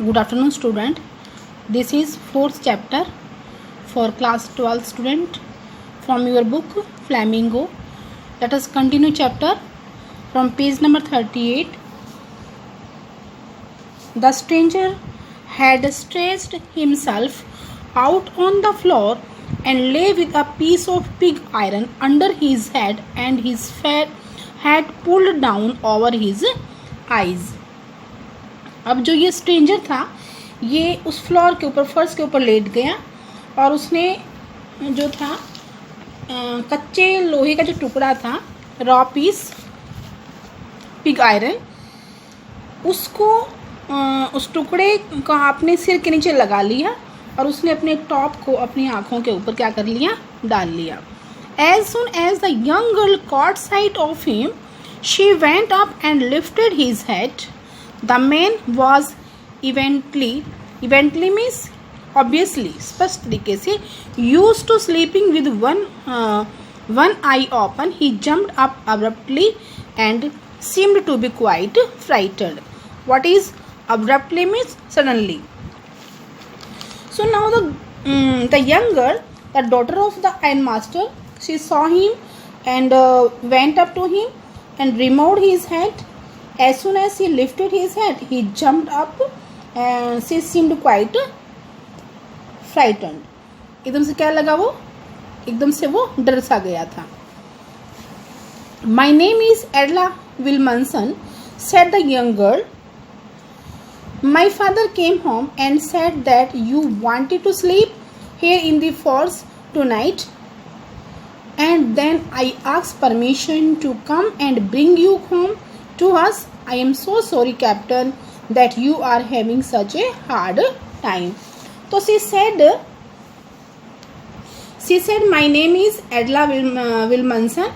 Good afternoon, student. This is fourth chapter for class 12 student from your book Flamingo. Let us continue chapter from page number 38. The stranger had stretched himself out on the floor and lay with a piece of pig iron under his head and his hat pulled down over his eyes. अब जो ये stranger था ये उस floor के ऊपर फर्श के ऊपर लेट गया और उसने जो था कच्चे लोहे का जो टुकड़ा था रॉ पीस पिग आयरन उसको उस टुकड़े का अपने सिर के नीचे लगा लिया और उसने अपने टॉप को अपनी आँखों के ऊपर क्या कर लिया डाल लिया. As soon as the young girl caught sight of him, she went up and lifted his head. The man was evidently means obviously स्पष्ट तरीके से used to sleeping with one eye open. He jumped up abruptly and seemed to be quite frightened. What is abruptly means suddenly. So now the young girl, the daughter of the ironmaster, she saw him and went up to him and removed his head. As soon as he lifted his head, he jumped up and she seemed quite frightened. एकदम से क्या लगा वो एकदम से वो डर सा गया था. My name is Edla Wilmanson, said the young girl. My father came home and said that you wanted to sleep here in the forest tonight, and then I asked permission to come and bring you home to us. I am so sorry, Captain, that you are having such a hard time. So she said, my name is Edla Wilmanson.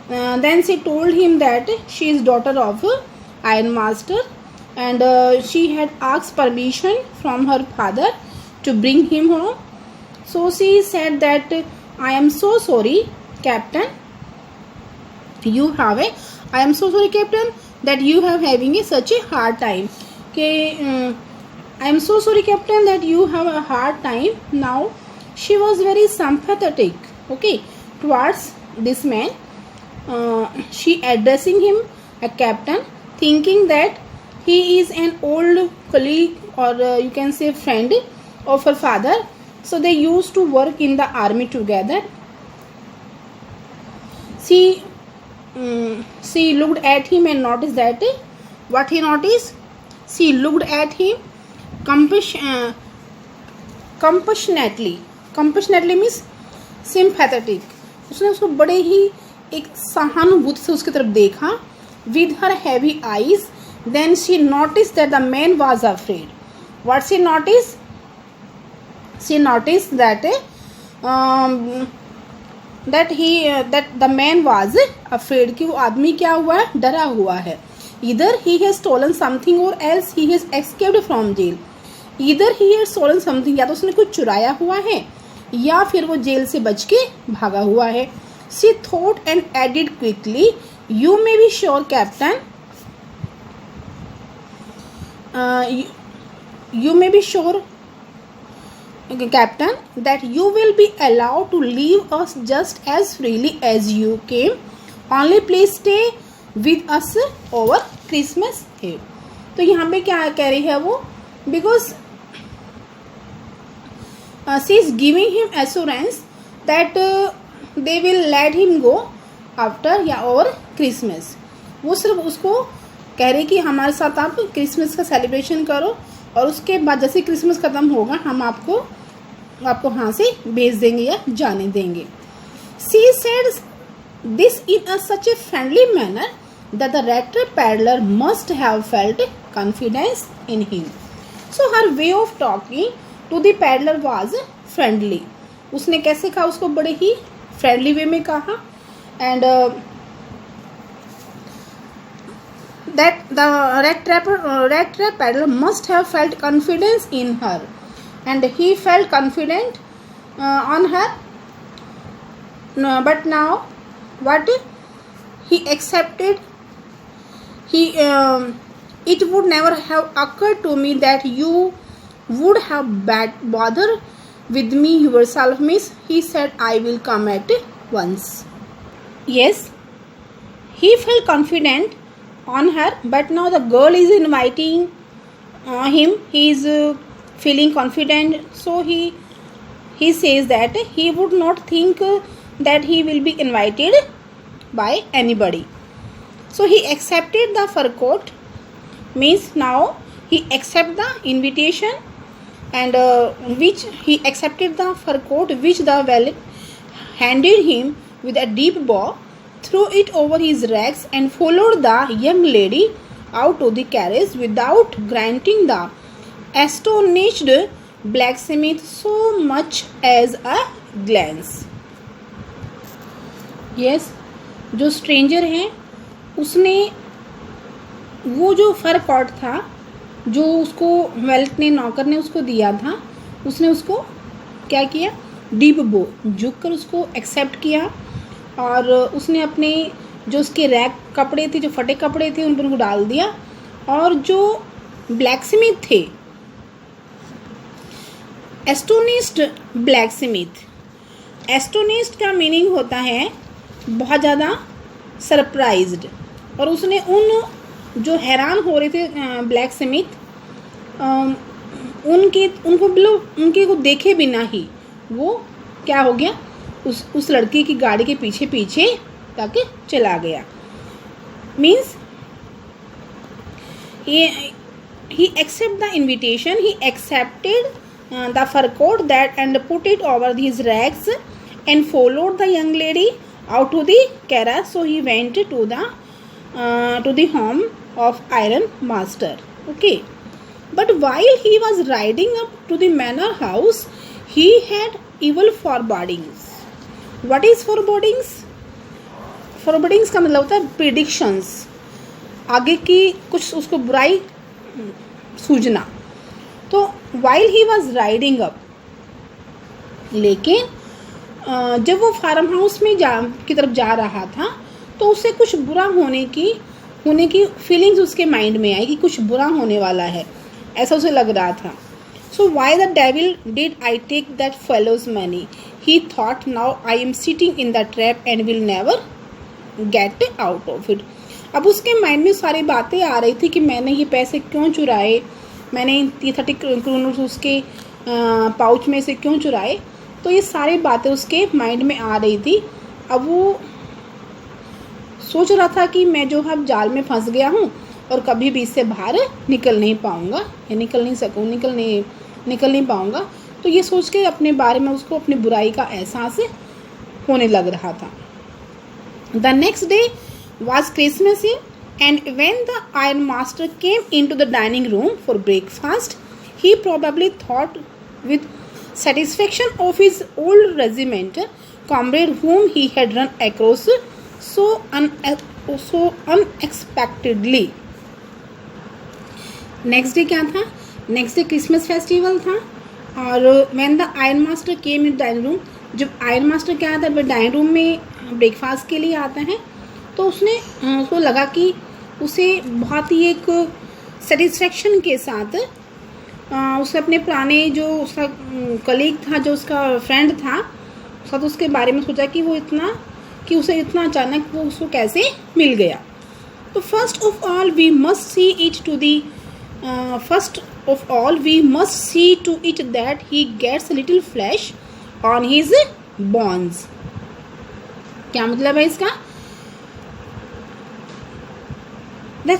Then she told him that she is daughter of ironmaster and she had asked permission from her father to bring him home. So she said that I am so sorry, Captain. I am so sorry, Captain, that you have having such a hard time. Okay, I am so sorry, Captain, that you have a hard time. Now she was very sympathetic, okay, towards this man. She addressing him a captain, thinking that he is an old colleague or you can say friend of her father. So they used to work in the army together. She looked at him and noticed that what he noticed. She looked at him compassionately. Compassionately means sympathetic. उसने उसको बड़े ही एक सहानुभूति से उसकी तरफ देखा. With her heavy eyes, then she noticed that the man was afraid. What she noticed? She noticed that that the man was afraid कि वो आदमी क्या हुआ है डरा हुआ है. Either he has stolen something or else he has escaped from jail. Either he has stolen something, या तो उसने कुछ चुराया हुआ है या फिर वो जेल से बच के भागा हुआ है. She thought and added quickly, you may be sure, Captain. You may be sure, Captain, that you will be allowed to leave us just as freely as you came. Only please stay with us over Christmas Eve. तो यहाँ पे क्या कह रही है वो? Because she is giving him assurance that they will let him go after या over Christmas. वो सिर्फ उसको कह रही कि हमारे साथ आप क्रिसमस का सेलिब्रेशन करो और उसके बाद जैसे क्रिसमस ख़त्म होगा हम आपको यहाँ से भेज देंगे या जाने देंगे. She said this in such a friendly manner that the rat-trap peddler must have felt confidence in him. So her way of talking to the peddler was friendly. उसने कैसे कहा उसको बड़े ही फ्रेंडली वे में कहा and that the rat-trap peddler must have felt confidence in her and he felt confident on her. No, but now what he accepted, he It would never have occurred to me that you would have bothered with me yourself, miss. He said, I will come at once. Yes, he felt confident on her, but now the girl is inviting him. He is feeling confident, so he says that he would not think that he will be invited by anybody. So he accepted the fur coat, means now he accept the invitation, and which he accepted the fur coat which the valet handed him with a deep bow, threw it over his rags, and followed the young lady out to the carriage without granting the astonished blacksmith so much as a glance. Yes, जो stranger है उसने वो जो फर cot था जो उसको belt ने नौकर ने उसको दिया था, उसने उसको क्या किया, डीप बो झुक कर उसको एक्सेप्ट किया, और उसने अपने जो उसके रैक कपड़े थे, जो फटे कपड़े थे, उन पर उनको डाल दिया, और जो ब्लैकस्मिथ थे, एस्टोनिस्ड ब्लैकस्मिथ, एस्टोनिस्ड का मीनिंग होता है बहुत ज़्यादा सरप्राइज्ड, और उसने उन जो हैरान हो रहे थे ब्लैकस्मिथ उनको बिल्कुल उनके को देखे बिना ही वो क्या हो गया, उस लड़की की गाड़ी के पीछे पीछे तक चला गया. Means he accept the invitation, he accepted the fur coat that and put it over his rags and followed the young lady out to the carriage. So he went to the home of Iron Master. Okay, but while he was riding up to the manor house, he had evil forebodings. What is forebodings? Forebodings का मतलब होता है predictions, आगे की कुछ उसको बुराई सूझना. तो while he was riding up, लेकिन जब वो फार्म हाउस में की तरफ जा रहा था तो उसे कुछ बुरा होने की फीलिंग्स उसके माइंड में आई कि कुछ बुरा होने वाला है, ऐसा उसे लग रहा था. So why the devil did I take that fellow's money? He thought, now I am sitting in the trap and will never get out of it. अब उसके माइंड में सारी बातें आ रही थी कि मैंने ये पैसे क्यों चुराए, मैंने ये 30 क्रोनर्स उसके पाउच में से क्यों चुराए. तो ये सारी बातें उसके माइंड में आ रही थी. अब वो सोच रहा था कि मैं जो अब जाल में फंस गया हूँ और कभी भी इससे बाहर निकल नहीं पाऊँगा, या निकल नहीं पाऊँगा. तो ये सोच के अपने बारे में उसको अपनी बुराई का एहसास होने लग रहा था. The next day was Christmas Eve, and when the Iron Master came into the dining room for breakfast, he probably thought with satisfaction of his old regiment comrade whom he had run across so unexpectedly. Next day क्या था, next day Christmas festival था. और when the Iron Master came in dining room, जब iron master क्या आता है dining room में breakfast के लिए आता है, तो उसको लगा कि उसे बहुत ही एक सेटिस्फेक्शन के साथ उसे अपने पुराने जो उसका कलीग था, जो उसका फ्रेंड था, साथ उसके बारे में सोचा कि उसे इतना अचानक वो उसको कैसे मिल गया. तो first of all we must see to it that he gets little flesh on his bones. क्या मतलब है इसका?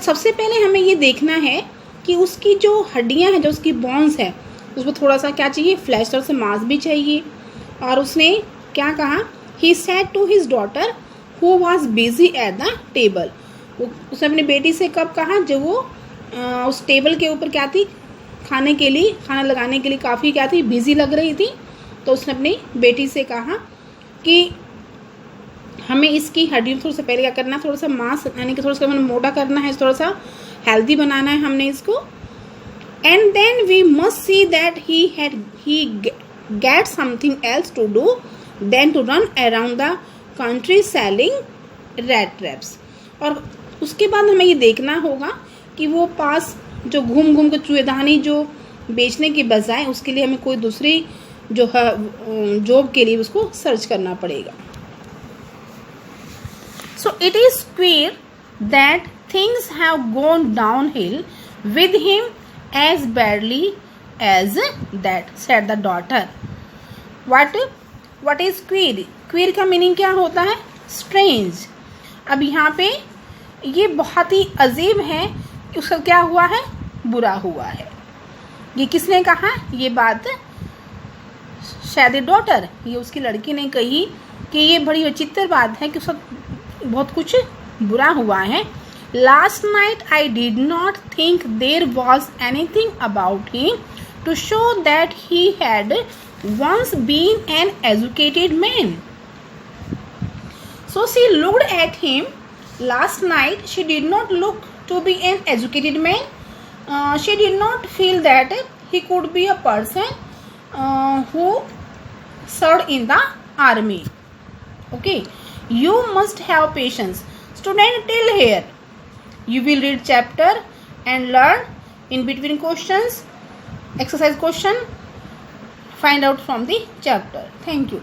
सबसे पहले हमें ये देखना है कि उसकी जो हड्डियां हैं, जो उसकी बोन्स है, उसमें थोड़ा सा क्या चाहिए, फ्लैश और से मांस भी चाहिए. और उसने क्या कहा, he said to his daughter who was busy at the table. उसने अपनी बेटी से कब कहा, जब वो उस टेबल के ऊपर क्या थी, खाना लगाने के लिए काफ़ी क्या थी, बिजी लग रही थी. तो उसने अपनी बेटी से कहा कि हमें इसकी हड्डियों थोड़ा सा पहले क्या करना है, थोड़ा सा मांस यानी कि थोड़ा सा मोटा करना है, थोड़ा सा हेल्दी बनाना है हमने इसको. And then we must see that he get something else to do than to run around the country selling rat traps. और उसके बाद हमें ये देखना होगा कि वो पास जो घूम घूम के चूहेदानी जो बेचने की बजाय उसके लिए हमें कोई दूसरी जो है जॉब के लिए उसको सर्च करना पड़ेगा. So it is clear that things have gone downhill with him as badly as that, said the daughter. What is queer? Queer का मीनिंग क्या होता है? Strange. अब यहाँ पे ये बहुत ही अजीब है कि उसका क्या हुआ है? बुरा हुआ है. ये किसने कहा? ये बात शायद डॉटर, ये उसकी लड़की ने कही कि ये बड़ी विचित्र बात है कि उसका बहुत कुछ बुरा हुआ है. Last night I did not think there was anything about him to show that he had once been an educated man. So she looked at him. Last night she did not look to be an educated man. She did not feel that he could be a person who served in the army. Okay, you must have patience. Student, till here. You will read chapter and learn in between questions, exercise question, find out from the chapter. Thank you.